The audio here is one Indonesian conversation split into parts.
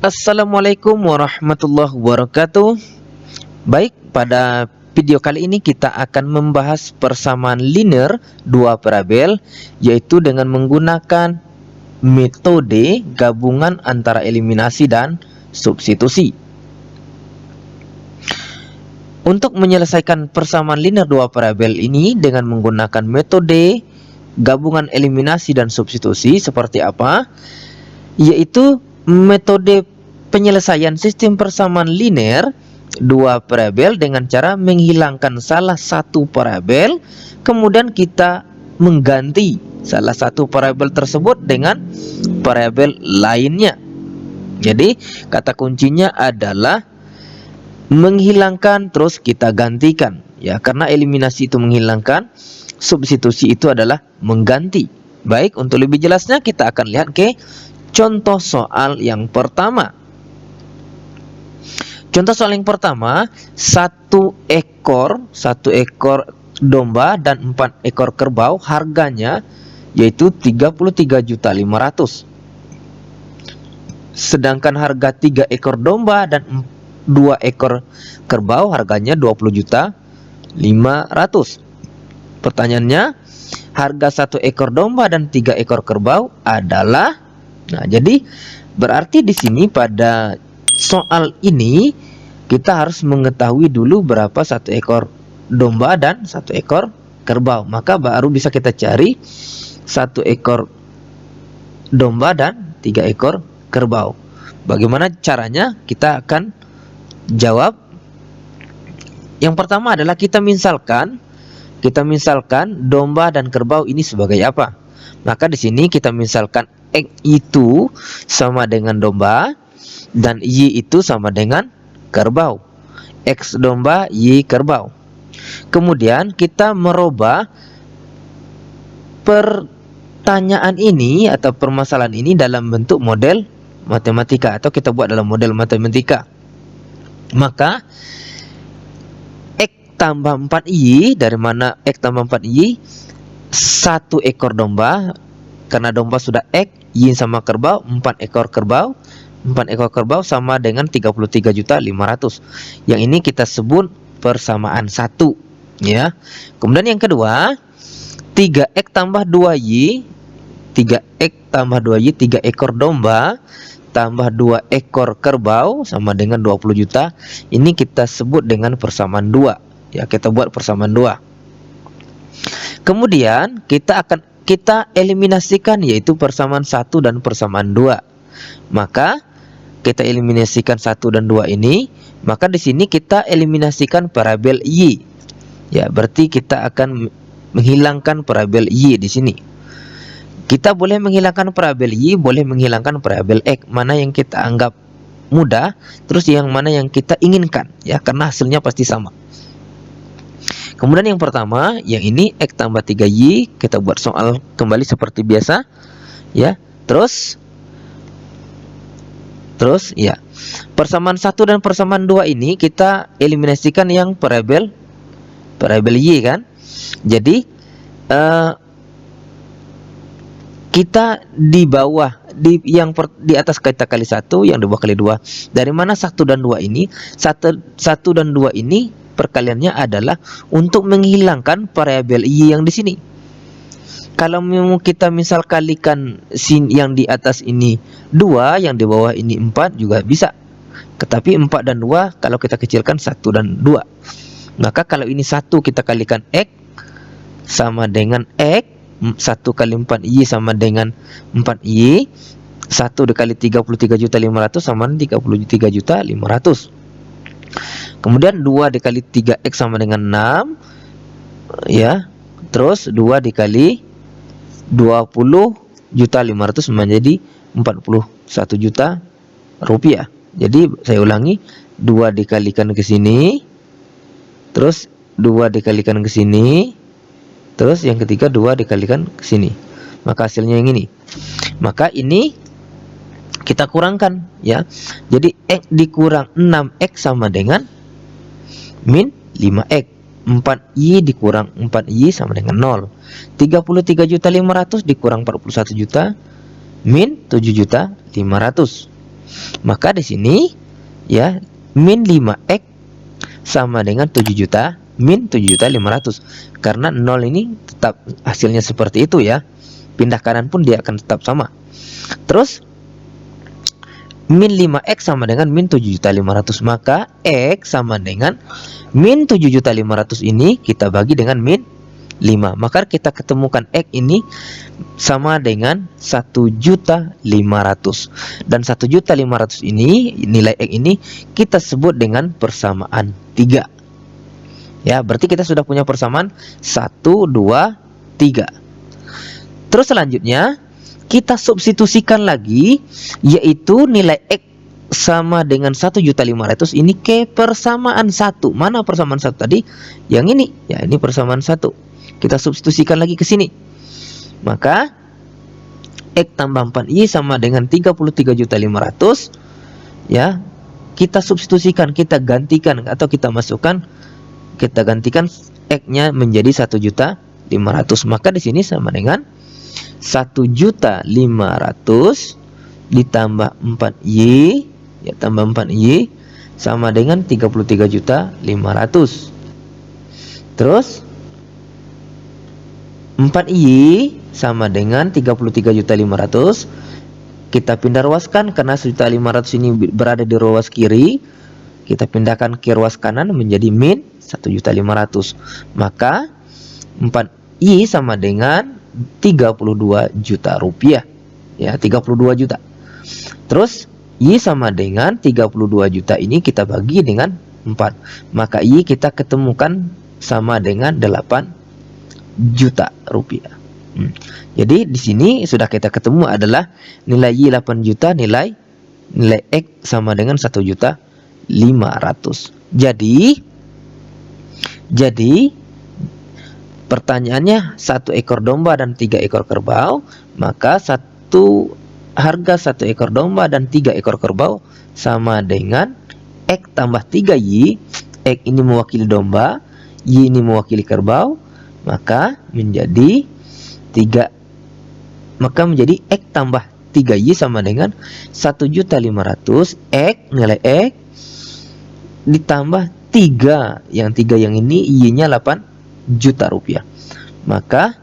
Assalamualaikum warahmatullahi wabarakatuh. Baik, pada video kali ini kita akan membahas persamaan linear dua variabel, yaitu dengan menggunakan metode gabungan antara eliminasi dan substitusi. Untuk menyelesaikan persamaan linear dua variabel ini dengan menggunakan metode gabungan eliminasi dan substitusi seperti apa? Yaitu metode penyelesaian sistem persamaan linear dua variabel dengan cara menghilangkan salah satu variabel, kemudian kita mengganti salah satu variabel tersebut dengan variabel lainnya. Jadi kata kuncinya adalah menghilangkan terus kita gantikan, ya, karena eliminasi itu menghilangkan, substitusi itu adalah mengganti. Baik, untuk lebih jelasnya kita akan lihat ke contoh soal yang pertama. Contoh soal yang pertama, satu ekor domba dan 4 ekor kerbau, harganya yaitu 33.500.000. Sedangkan harga 3 ekor domba dan 2 ekor kerbau harganya 20.500.000. Pertanyaannya, harga 1 ekor domba dan 3 ekor kerbau adalah. Nah, jadi berarti di sini pada soal ini kita harus mengetahui dulu berapa 1 ekor domba dan 1 ekor kerbau. Maka baru bisa kita cari 1 ekor domba dan 3 ekor kerbau. Bagaimana caranya? Kita akan jawab. Yang pertama adalah kita misalkan domba dan kerbau ini sebagai apa? Maka di sini kita misalkan X itu sama dengan domba dan Y itu sama dengan kerbau. X domba, Y kerbau. Kemudian kita merubah pertanyaan ini atau permasalahan ini dalam bentuk model matematika, atau kita buat dalam model matematika. Maka X tambah 4Y, dari mana X tambah 4Y? 1 ekor domba, karena domba sudah X, Y sama kerbau, 4 ekor kerbau. 4 ekor kerbau sama dengan 33.500.000. Yang ini kita sebut persamaan 1, ya. Kemudian yang kedua, 3X tambah 2Y, 3X tambah 2Y, 3 ekor domba tambah 2 ekor kerbau sama dengan 20 juta. Ini kita sebut dengan persamaan 2, ya. Kita buat persamaan 2. Kemudian kita eliminasikan, yaitu persamaan 1 dan persamaan 2. Maka kita eliminasikan 1 dan 2 ini, maka di sini kita eliminasikan variabel Y. Ya, berarti kita akan menghilangkan variabel Y di sini. Kita boleh menghilangkan variabel Y, boleh menghilangkan variabel X, mana yang kita anggap mudah, terus yang mana yang kita inginkan, ya, karena hasilnya pasti sama. Kemudian yang pertama, yang ini X tambah 3Y, kita buat soal kembali seperti biasa, ya. Terus ya, persamaan 1 dan persamaan 2 ini kita eliminasikan yang variabel Y, kan. Jadi kita di bawah, di atas kita kali 1, yang di bawah kali 2. Dari mana 1 dan 2 ini? 1 dan 2 ini perkaliannya adalah untuk menghilangkan variabel Y yang di sini. Kalau memang kita misal kalikan yang di atas ini 2, yang di bawah ini 4 juga bisa. Tetapi 4 dan 2 kalau kita kecilkan 1 dan 2. Maka kalau ini 1 kita kalikan X sama dengan X, 1 kali 4Y sama dengan 4Y. 1 dikali 33.500.000 sama dengan 33.500.000. Kemudian 2 dikali 3X sama dengan 6, ya. Terus 2 dikali 20.500.000 menjadi 41 juta rupiah. Jadi saya ulangi, 2 dikalikan ke sini, terus 2 dikalikan ke sini, terus yang ketiga 2 dikalikan ke sini. Maka hasilnya yang ini. Maka ini kita kurangkan, ya. Jadi X dikurang 6X sama dengan min 5X. 4Y dikurang 4Y sama dengan 0. 33.500.000 dikurang 41 juta min 7.500.000. Maka di sini ya min 5x sama dengan 7 juta min 7.500.000. Karena 0 ini tetap hasilnya seperti itu ya. Pindah kanan pun dia akan tetap sama. Terus min 5x sama dengan min 7.500.000. Maka x sama dengan min 7.500.000 ini kita bagi dengan min 5. Maka kita ketemukan X ini sama dengan 1.500.000. Dan 1.500.000 ini, nilai X ini kita sebut dengan persamaan 3. Ya, berarti kita sudah punya persamaan 1, 2, 3. Terus selanjutnya kita substitusikan lagi, yaitu nilai X sama dengan 1.500.000 ini ke persamaan 1. Mana persamaan 1 tadi? Yang ini. Ya, ini persamaan 1. Kita substitusikan lagi ke sini. Maka X tambah 4Y sama dengan 33.500.000. Ya, kita substitusikan, kita gantikan atau kita masukkan, kita gantikan X-nya menjadi 1.500.000. Maka di sini sama dengan 1.500.000 ditambah 4Y, ya tambah 4Y sama dengan 33.500.000. Terus 4Y sama dengan 33.500.000. Kita pindah ruaskan karena 1.500.000 ini berada di ruas kiri. Kita pindahkan ke ruas kanan menjadi min 1.500.000. Maka 4Y sama dengan 32 juta rupiah. Ya, 32 juta. Terus Y sama dengan 32 juta ini kita bagi dengan 4. Maka Y kita ketemukan sama dengan 8 juta rupiah. Jadi di sini sudah kita ketemu adalah nilai Y 8 juta, nilai X sama dengan 1.500.000. Jadi pertanyaannya 1 ekor domba dan 3 ekor kerbau, maka harga 1 ekor domba dan 3 ekor kerbau sama dengan X tambah 3Y. X ini mewakili domba, Y ini mewakili kerbau. Maka menjadi X tambah 3Y sama dengan 1.500.000. X, nilai X ditambah 3. Yang 3 yang ini Y-nya 8 juta rupiah. Maka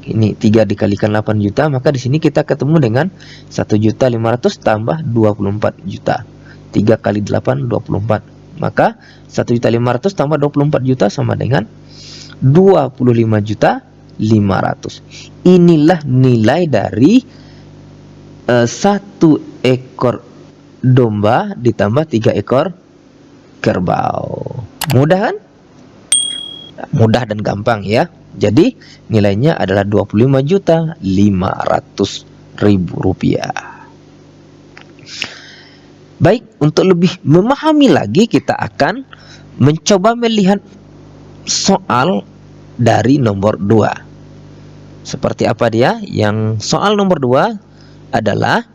ini 3 dikalikan 8 juta. Maka di sini kita ketemu dengan 1.500.000 tambah 24 juta. 3 kali 8, 24. Maka 1.500.000 tambah 24 juta sama dengan 25.500.000. Inilah nilai dari 1 ekor domba ditambah 3 ekor kerbau. Mudah kan? Mudah dan gampang ya. Jadi nilainya adalah 25.500.000 rupiah. Baik, untuk lebih memahami lagi kita akan mencoba melihat soal dari nomor 2. Seperti apa dia? Yang soal nomor 2 adalah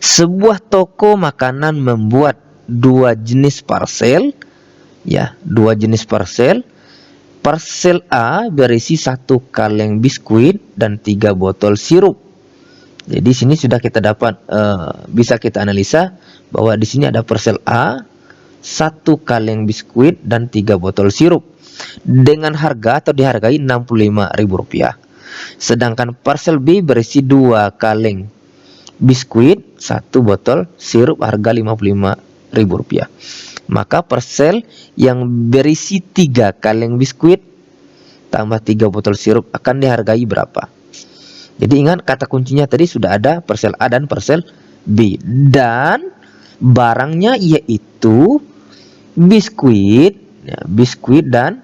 sebuah toko makanan membuat 2 jenis parsel. Ya, 2 jenis parsel. Parsel A berisi 1 kaleng biskuit dan 3 botol sirup. Jadi sini sudah kita dapat bisa kita analisa bahwa di sini ada parsel A 1 kaleng biskuit dan 3 botol sirup dengan harga atau dihargai Rp65.000. Sedangkan parsel B berisi 2 kaleng biskuit, 1 botol sirup harga Rp55.000. Maka parsel yang berisi 3 kaleng biskuit tambah 3 botol sirup akan dihargai berapa? Jadi ingat kata kuncinya tadi sudah ada parsel A dan parsel B. Dan barangnya yaitu biskuit, ya, biskuit dan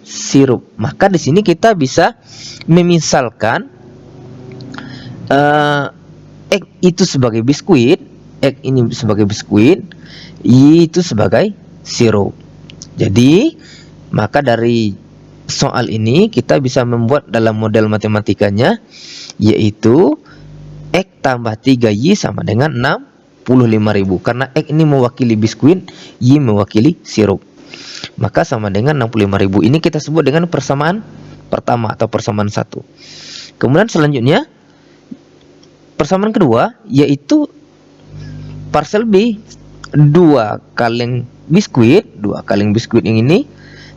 sirup. Maka di sini kita bisa memisalkan X itu sebagai biskuit, X ini sebagai biskuit, Y itu sebagai sirup. Jadi maka dari soal ini kita bisa membuat dalam model matematikanya, yaitu X tambah 3Y sama dengan 65.000. Karena X ini mewakili biskuit, Y mewakili sirup. Maka sama dengan 65.000. Ini kita sebut dengan persamaan pertama atau persamaan 1. Kemudian selanjutnya Persamaan kedua yaitu parcel B, 2 kaleng biskuit, yang ini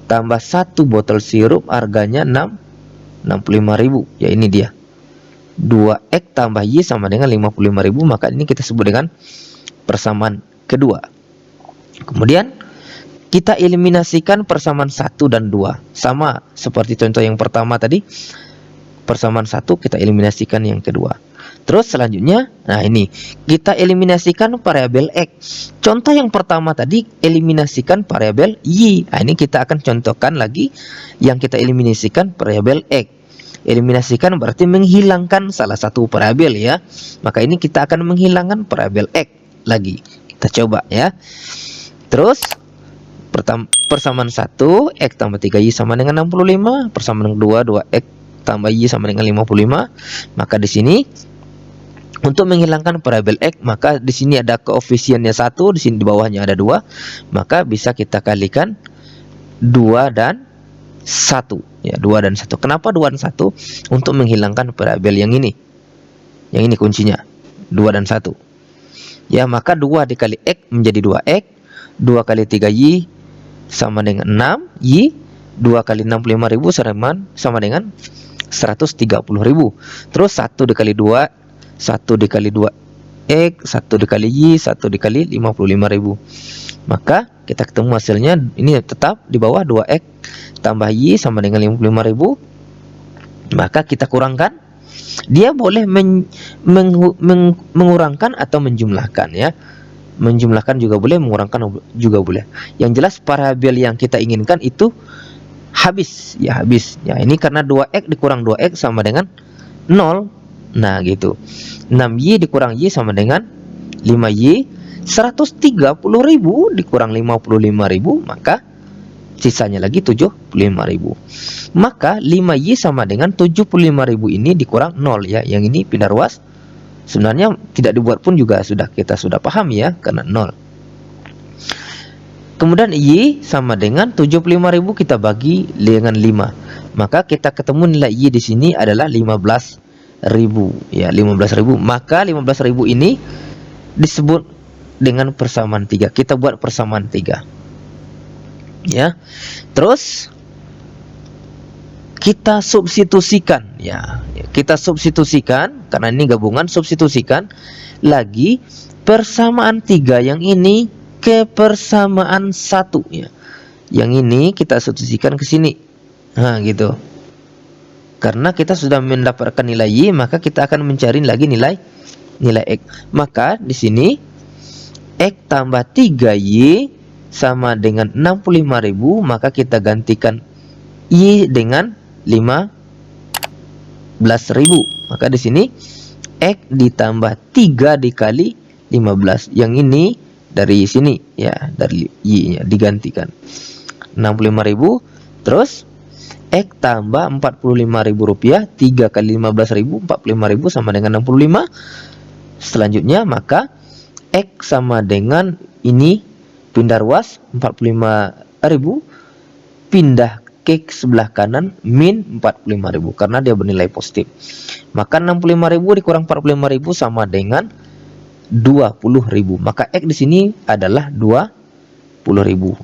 tambah 1 botol sirup harganya 65.000. Ya ini dia. 2X tambah Y sama dengan 55.000, maka ini kita sebut dengan persamaan kedua. Kemudian kita eliminasikan persamaan 1 dan 2. Sama seperti contoh yang pertama tadi. Persamaan 1 kita eliminasikan yang kedua. Terus selanjutnya, nah ini kita eliminasikan variabel X. Contoh yang pertama tadi eliminasikan variabel Y. Nah, ini kita akan contohkan lagi yang kita eliminasikan variabel X. Eliminasikan berarti menghilangkan salah satu variabel ya. Maka ini kita akan menghilangkan variabel X lagi. Kita coba ya. Terus persamaan 1 X tambah 3Y sama dengan 65. Persamaan kedua 2X tambah Y sama dengan 55. Maka di sini untuk menghilangkan variabel X, maka di sini ada koefisiennya 1, di sini di bawahnya ada 2. Maka bisa kita kalikan 2 dan 1 ya, 2 dan 1. Kenapa 2 dan 1? Untuk menghilangkan variabel yang ini. Yang ini kuncinya. 2 dan 1. Ya, maka 2 dikali X menjadi 2X. 2 kali 3Y sama dengan 6Y. 2 kali 65.000 sama dengan 130.000. Terus 1 dikali 2, 1 dikali 2X, 1 dikali Y, 1 dikali 55.000. Maka kita ketemu hasilnya ini tetap di bawah 2X tambah Y sama dengan 55.000. Maka kita kurangkan. Dia boleh mengurangkan atau menjumlahkan ya. Menjumlahkan juga boleh, mengurangkan juga boleh. Yang jelas variabel yang kita inginkan itu habis ya, habis. Ya, ini karena 2X dikurang 2X sama dengan 0. Nah, gitu. 6Y dikurang Y sama dengan 5Y. 130.000 dikurang 55.000, maka sisanya lagi 75.000. Maka 5Y sama dengan 75.000 ini dikurang 0 ya. Yang ini pindah ruas. Sebenarnya tidak dibuat pun juga kita sudah paham ya, karena 0. Kemudian Y sama dengan 75.000 kita bagi dengan 5. Maka kita ketemu nilai Y di sini adalah 15.000 ya, 15.000. Maka 15.000 ini disebut dengan persamaan 3. Kita buat persamaan 3 ya. Terus kita substitusikan ya. Kita substitusikan karena ini gabungan, substitusikan lagi persamaan 3 yang ini ke persamaan 1 ya. Yang ini kita substitusikan ke sini. Nah, gitu. Karena kita sudah mendapatkan nilai Y, maka kita akan mencari lagi nilai X. Maka di sini X tambah 3Y sama dengan 65.000, maka kita gantikan Y dengan 15.000. Maka di sini X ditambah 3 dikali 15. Yang ini dari sini ya, dari Y-nya digantikan 65.000. Terus X tambah 45.000 rupiah, 3 kali 15.000, 45.000 sama dengan 65. Selanjutnya maka X sama dengan ini pindah ruas 45.000, pindah ke sebelah kanan min 45.000 karena dia bernilai positif. Maka 65.000 dikurang 45.000 sama dengan 20.000. Maka X di sini adalah 20.000.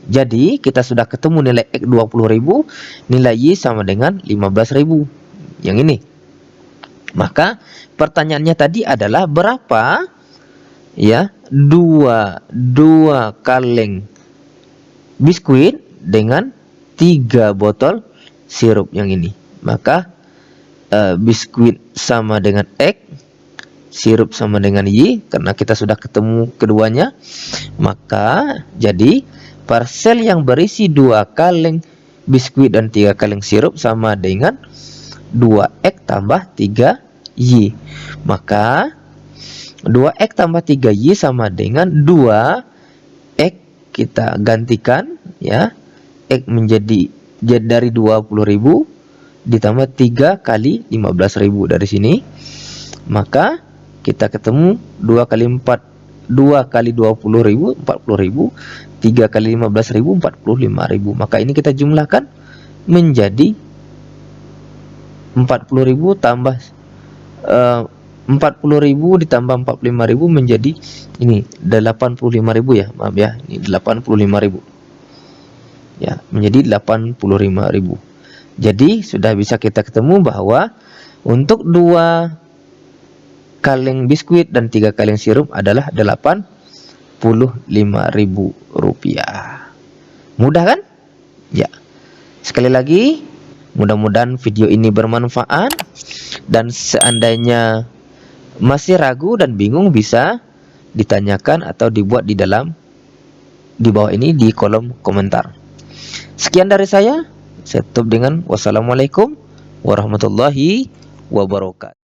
Jadi kita sudah ketemu nilai X 20.000, nilai Y sama dengan 15.000. Yang ini. Maka pertanyaannya tadi adalah berapa ya dua kaleng biskuit dengan 3 botol sirup yang ini. Maka biskuit sama dengan X, sirup sama dengan Y, karena kita sudah ketemu keduanya. Maka jadi parcel yang berisi 2 kaleng biskuit dan 3 kaleng sirup sama dengan 2X tambah 3Y. Maka 2X tambah 3Y sama dengan 2X kita gantikan ya. X menjadi dari 20.000 ditambah 3 kali 15.000 dari sini. Maka kita ketemu 2 kali 4, 2 kali 20.000, 40.000, 3 kali 15.000, 45.000. Maka ini kita jumlahkan menjadi 40.000 tambah 40.000 ditambah 45.000 menjadi ini 85.000 ya, maaf ya, ini 85.000 ya, menjadi 85.000. Jadi sudah bisa kita ketemu bahwa untuk 2 kaleng biskuit dan 3 kaleng sirup adalah 85.000 rupiah. Mudah kan? Ya. Sekali lagi, mudah-mudahan video ini bermanfaat, dan seandainya masih ragu dan bingung bisa ditanyakan atau dibuat di bawah ini di kolom komentar. Sekian dari saya tutup dengan wassalamualaikum warahmatullahi wabarakatuh.